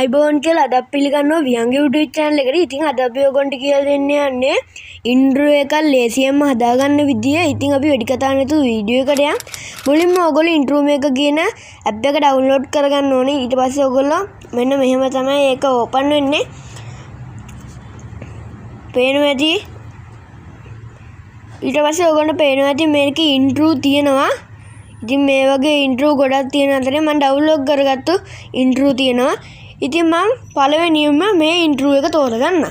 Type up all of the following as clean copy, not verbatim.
ආයිබෝන් කියලා අද පිළිගන්නවා විහංග YouTube channel එකට. ඉතින් අද අපි ඔයගොල්ලන්ට කියලා දෙන්න යන්නේ intro එකක් ලේසියෙන්ම හදාගන්න විදිය. ඉතින් අපි වැඩි කතා නැතුව වීඩියෝ එකට යමු. මුලින්ම ඔයගොල්ලෝ intro මේක කියන app එක download කරගන්න ඕනේ. ඊට පස්සේ ඔයගොල්ලෝ මෙන්න මෙහෙම තමයි ඒක open වෙන්නේ. පේනවා ඇති. ඊට පස්සේ ඔයගොල්ලන්ට පේනවා ඇති මේකේ intro තියෙනවා. ඉතින් මේ වගේ intro ගොඩක් තියෙන අතරේ මම download කරගත්තු intro තියෙනවා. ඉතින් මම පළවෙනියෙන්ම මේ intro එක තෝරගන්න.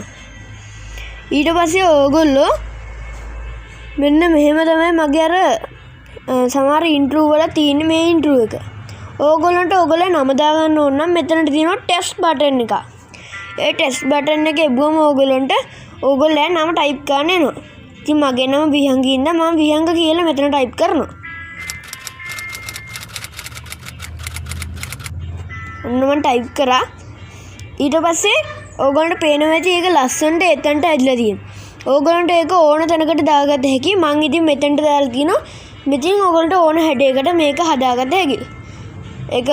ඊට පස්සේ ඔයගොල්ලෝ මෙන්න මෙහෙම තමයි මගේ අර සමහර intro වල තියෙන මේ intro එක. ඔයගොල්ලන්ට ඔයගොල්ලෝ නම දාගන්න ඕන නම් මෙතනට තියෙනවා test button එක. ඒ test button එක එබුවම ඔයගොල්ලන්ට ඔයගොල්ලෝ නම type කරන්න එනවා. ඉතින් මගේ නම විහංගින්ද මම විහංග කියලා මෙතන type කරනවා. ඔන්න මම type කරා. ඊට පස්සේ ඕගොල්ලන්ට පේනවා ඇති ඒක ලස්සනට එතනට ඇදලා තියෙනවා. ඕගොල්ලන්ට ඒක ඕන තැනකට දාගත්ත හැකි. මම ඉතින් මෙතනට දාලා තිනවා. මෙතින් ඕගොල්ලන්ට ඕන හැඩයකට මේක හදාගත්ත හැකි. ඒක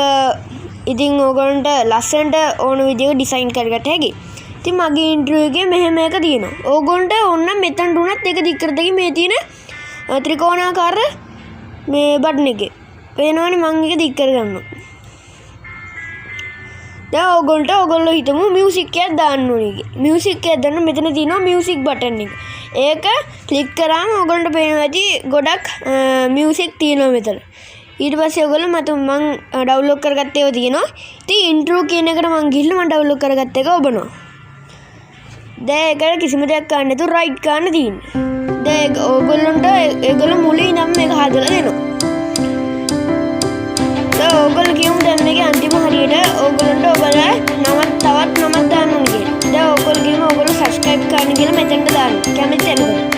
ඉතින් ඕගොල්ලන්ට ලස්සනට ඕන විදිහට ඩිසයින් කරගත්ත හැකි. ඉතින් මගේ intro එකේ මෙහෙම එක තියෙනවා. ඕගොල්ලන්ට ඕන නම් මෙතනට උනත් ඒක දික් කරද්දී මේ තියෙන ත්‍රිකෝණාකාර මේ බටන් එකේ පේනවනේ මම ඒක දික් කරගන්නවා. දැන් ඔයගොල්ලෝ හිතමු මියුසික් එකක් දාන්න ඕනේ කියලා. මියුසික් එකක් දාන්න මෙතන තියෙනවා මියුසික් බටන් එක. ඒක ක්ලික් කරාම ඔයගොල්ලන්ට පේනවා ඇති ගොඩක් මියුසික් තියෙනවා මෙතන. ඊට පස්සේ ඔයගොල්ලෝ මම ඩවුන්ලෝඩ් කරගත්ත ඒවා තියෙනවා. ඉතින් intro කියන එකට මම ගිහිල්ලා මම ඩවුන්ලෝඩ් කරගත්ත එක ඔබනවා. දැන් ඒකට කිසිම දෙයක් ගන්න නැතුව රයිට් ගන්න තියෙන්නේ. දැන් ඔයගොල්ලන්ට ඒගොල්ලෝ මුලින් ඉඳන් මේක හදලා දෙනවා. ඔයගොල්ලෝ කියමු දැන් මේකේ අන්තිම හරියට ඔයගොල්ලන්ට ඔයගොල්ලෝ නමක් තවත් නමක් දාන්න ඕනේ කියලා. දැන් ඔයගොල්ලෝ කියමු ඔයගොල්ලෝ subscribe කරන්න කියලා මෙතනට දාන්න. කැමති එනකොට.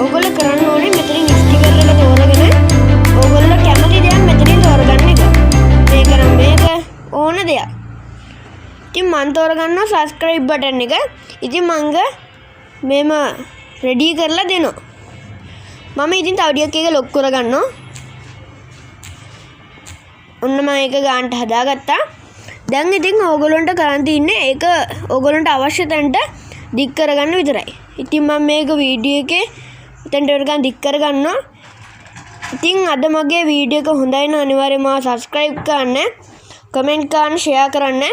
ඔයගොල්ලෝ කරන්න ඕනේ මෙතනින් sticker එක තෝරගෙන ඔයගොල්ලෝ කැමති දෙයක් මෙතනින් තෝරගන්න එක. මේක නම් මේක ඕන දෙයක්. ඉතින් මම තෝරගන්නවා subscribe button එක. ඉතින් මංග මේම ready කරලා දෙනවා. මම ඉතින් තව ටිකක් එක lock කරගන්නවා. ඔන්න මම ඒක ගන්නට හදාගත්තා. දැන් ඉතින් ඕගොල්ලන්ට කරන් තියන්නේ ඒක ඕගොල්ලන්ට අවශ්‍ය තැනට දික් කරගන්න විතරයි. ඉතින් මම මේක වීඩියෝ එකේ එතනට වෙනකන් දික් කරගන්නවා. ඉතින් අද මගේ වීඩියෝ එක හොඳයි නම් අනිවාර්යයෙන්ම subscribe කරන්න, comment කරන්න, share කරන්න.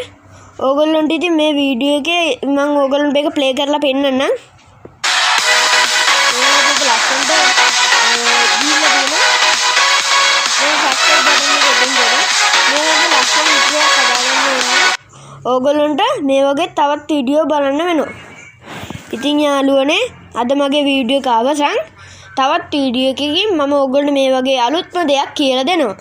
ඕගොල්ලන්ට ඉතින් මේ වීඩියෝ එකේ මම ඕගොල්ලන්ට මේක play කරලා පෙන්නන්නම්. මේක ලස්සනට ඕගොල්ලන්ට මේ වගේ තවත් වීඩියෝ බලන්න වෙනවා. ඉතින් යාළුවනේ අද මගේ වීඩියෝ එක අවසන්. තවත් වීඩියෝ එකකින් මම ඕගොල්ලන්ට මේ වගේ අලුත්ම දෙයක් කියලා දෙනවා.